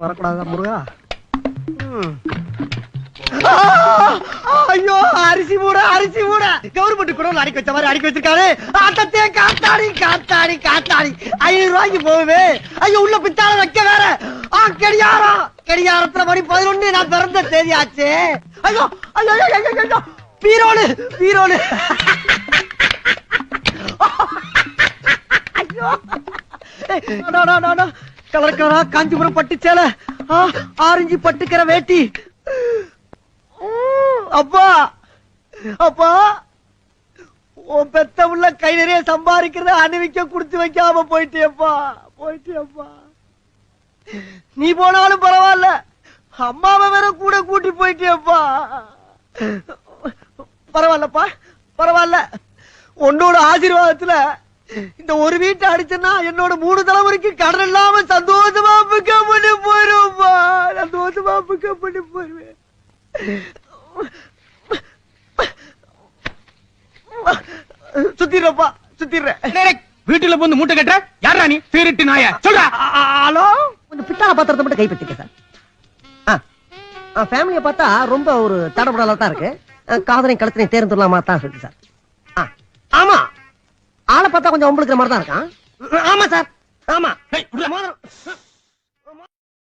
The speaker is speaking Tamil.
வரக்கூடாதா முருகா? ஐயோ, அரிசி மூட கவர்மெண்ட் கூட அடிக்க வச்ச மாதிரி அடிக்க வச்சிருக்காரு. ஆட்டத்தே காத்தாடி 500 ரூபாய்க்கு போகுது. ஐயோ, உள்ள பித்தால வைக்க வேற. கடியாரத்துல மணி 11. நான் பிறந்த தேதி ஆச்சு. ஐயோ ஐயோ ஐயோ, பீரோடு கலர்கலரா காஞ்சிபுரம் பட்டு சேலை, ஆரஞ்சு பட்டுக்கிற வேட்டி. அப்பா உன் பெத்த உள்ள கை நிறைய சம்பாதிக்கிறத அணிவிக்க குடுத்து வைக்காம போயிட்டியப்பா. நீ போனாலும் பரவாயில்ல, அம்மாவை வேற கூட கூட்டி போயிட்டியப்பா. பரவாயில்ல, உன்னோட ஆசீர்வாதத்துல இந்த ஒரு வீட்டை அடிச்சனா என்னோட 3 தலைமுறைக்கு கடன் இல்லாம சந்தோஷமா பிக்கப் பண்ணி போயிருப்பா. சுத்திடுறேன். வீட்டுல வந்து மூட்டை கட்டுற யாரா நீ? திருட்டு நாய சொல்ற. ஹலோ, கொஞ்சம் பித்தாள பாத்திரத்தை மட்டும் கைப்பற்றிக்க சார். ஃபேமிலியை பார்த்தா ரொம்ப ஒரு தடபடலா தான் இருக்கு. காதலையும் கழுத்தனையும் தேர்ந்துடலாமா தான் இருக்கு சார். ஆமா, ஆளை பார்த்தா கொஞ்சம் உங்களுக்கு மாதிரி தான் இருக்கான். ஆமா சார், ஆமா.